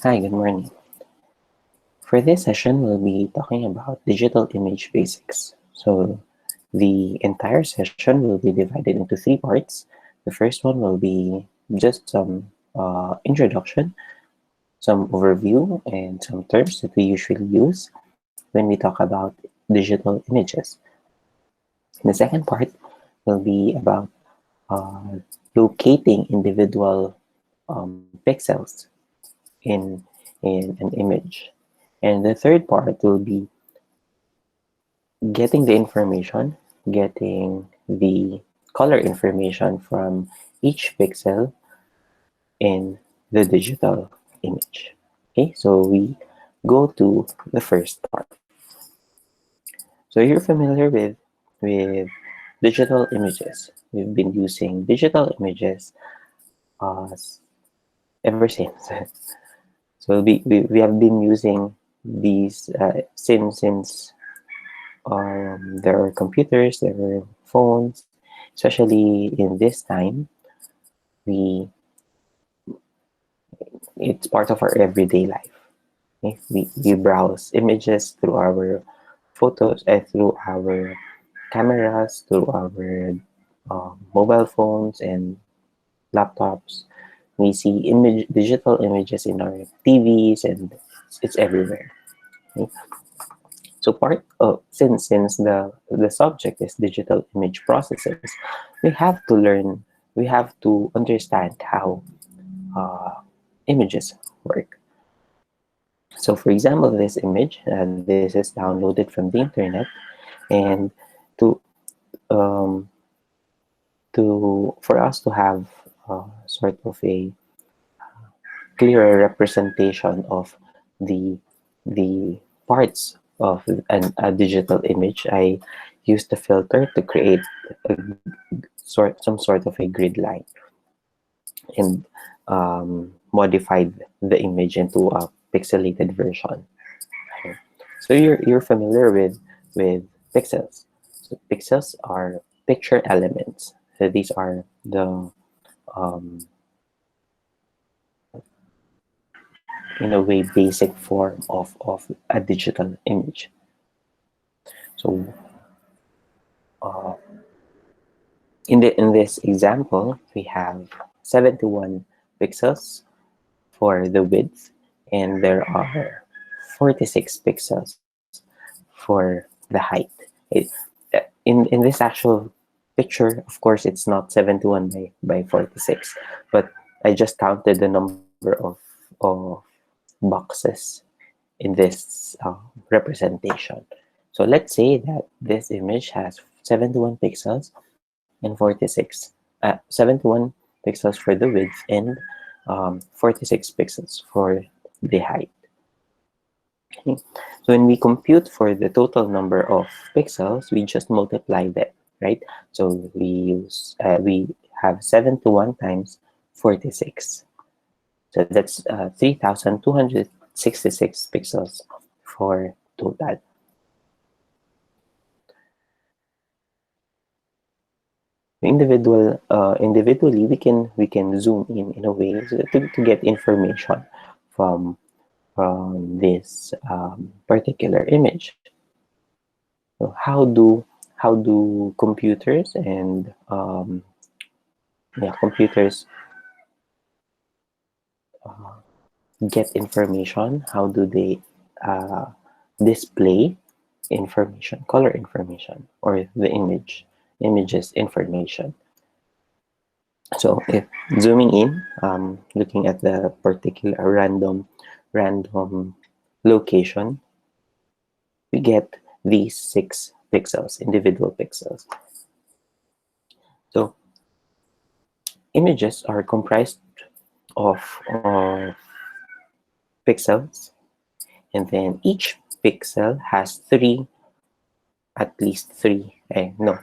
Hi, good morning. For this session, we'll be talking about digital image basics. So the entire session will be divided into three parts. The first one will be just some introduction, some overview, and some terms that we usually use when we talk about digital images. The second part will be about uh, locating individual pixels in, in an image. And the third part will be getting the information, getting the color information from each pixel in the digital image. Okay, so we go to the first part. So you're familiar with digital images. We've been using digital images uh, ever since. So we have been using these since there are computers, there were phones, especially in this time. We It's part of our everyday life. Okay? We browse images through our photos, through our cameras, through our mobile phones and laptops. We see digital images in our TVs, and it's everywhere. Okay? So part of since the subject is digital image processors, we have to learn, we have to understand how uh, images work. So for example, this image, this is downloaded from the internet, and to um, for us to have sort of a clearer representation of the the parts of a digital image, I used the filter to create a some sort of a grid line and modified the image into a pixelated version. Okay. So you're familiar with pixels. So pixels are picture elements. So these are the um, in a way basic form of a digital image. So uh, in this example, we have 71 pixels for the width, and there are 46 pixels for the height. In this actual picture, of course, it's not 71 by 46, but I just counted the number of boxes in this representation. So let's say that this image has 71 pixels and 71 pixels for the width and 46 pixels for the height. Okay. So when we compute for the total number of pixels, we just multiply them, right? So we have 71 times 46. So that's 3,266 pixels for total. Individually, we can zoom in a way to get information from this particular image. So how do computers and computers uh, get information? How do they uh, display information, color information, or the images information? So if zooming in, looking at the particular random location, we get these 6 pixels, individual pixels. So images are comprised of pixels, and then each pixel has at least three. No,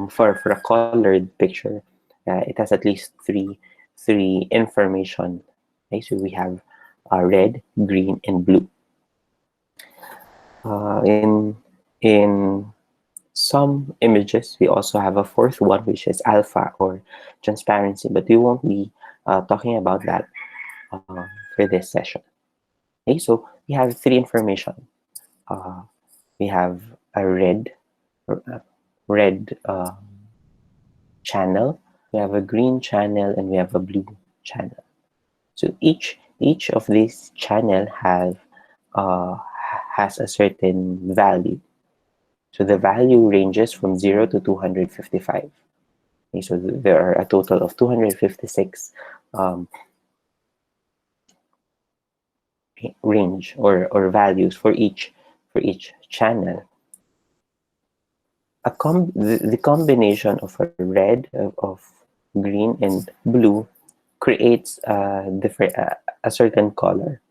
for a colored picture, it has at least three information. Okay, so we have red, green, and blue. In some images, we also have a fourth one, which is alpha or transparency, but we won't be talking about that for this session. Okay, so we have three information. Uh, we have a uh, red channel, we have a green channel, and we have a blue channel. So each of these channel uh, has a certain value. So the value ranges from 0 to 255. Okay, so there are a total of 256 um, range or values for each channel. The combination of a red of green and blue creates a certain color.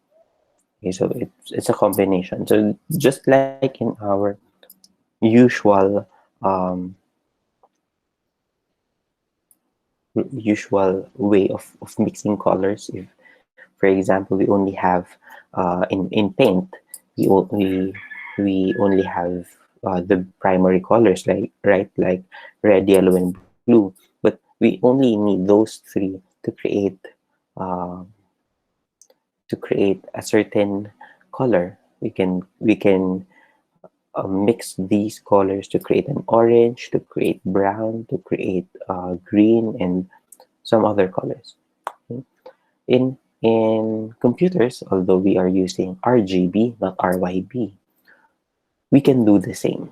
Okay, so it's a combination. So just like in our usual um, usual way of mixing colors, if for example we only have in paint we only have the primary colors, like right, like red, yellow, and blue, but we only need those three uh, to create a certain color. We can mix these colors to create an orange, to create brown, to create green, and some other colors. Okay? In computers, although we are using RGB, not RYB, we can do the same.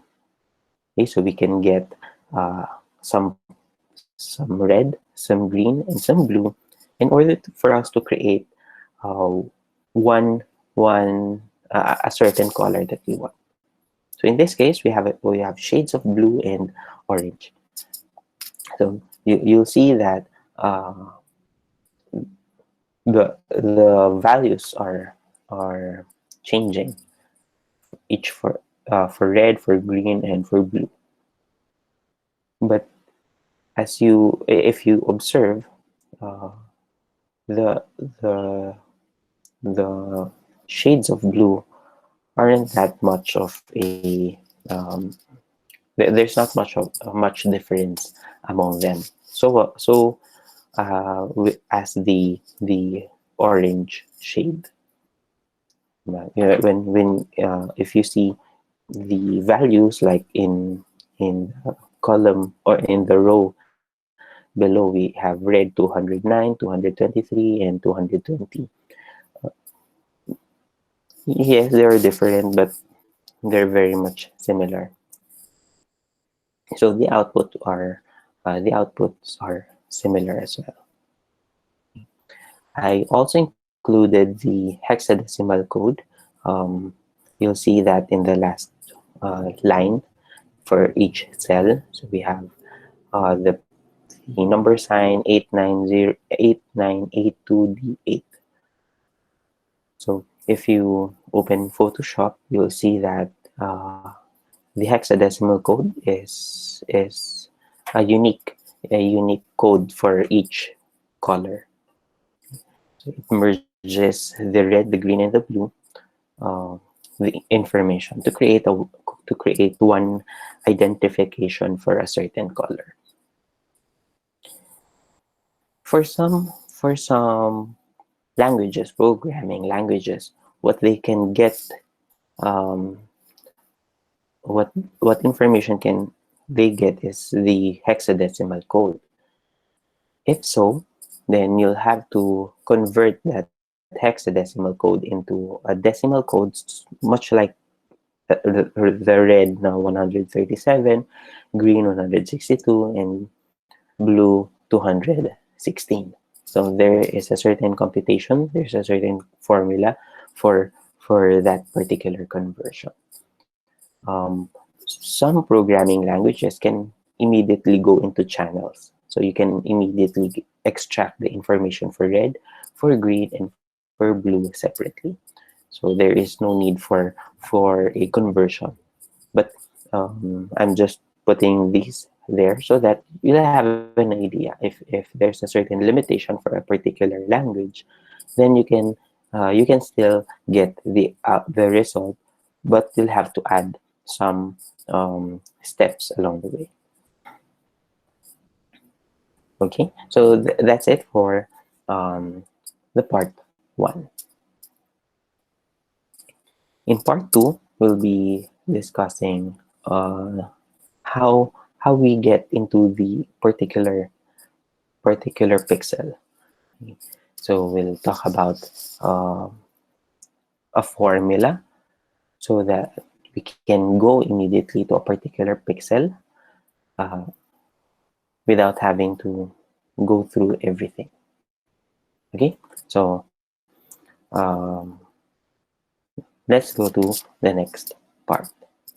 Okay, so we can get uh, some some red, some green, and some blue in order for us to create uh, one a certain color that we want. So in this case, we have shades of blue and orange. So you'll see that the values are changing, each for red, for green, and for blue. But if you observe, uh, the the the shades of blue aren't that much of a there's not much difference among them. As the orange shade, when if you see the values like in the column or in the row below, we have red 209, 223, and 220. Yes, they are different, but they're very much similar. So the outputs are similar as well. I also included the hexadecimal code. Um, you'll see that in the last line for each cell. So we have the number sign 8982D8. So if you open Photoshop, you'll see that the hexadecimal code is a unique code for each color. So it merges the red, the green, and the blue uh, the information to create one identification for a certain color. For some languages, programming languages, what they can get, um, what information can they get is the hexadecimal code. If so, then you'll have to convert that hexadecimal code into a decimal code, much like the red na 137, green 162, and blue 216. So there is a certain computation, there's a certain formula for that particular conversion. Um, some programming languages can immediately go into channels. So you can immediately extract the information for red, for green, and for blue separately. So there is no need for a conversion. But I'm just putting these there so that you'll have an idea. If there's a certain limitation for a particular language, then you can still get the result, but you'll have to add some steps along the way. Okay, so that's it for um, the part one. In part 2, we'll be discussing how we get into the particular pixel. So we'll talk about a formula so that we can go immediately to a particular pixel uh, without having to go through everything. Okay, so um, let's go to the next part.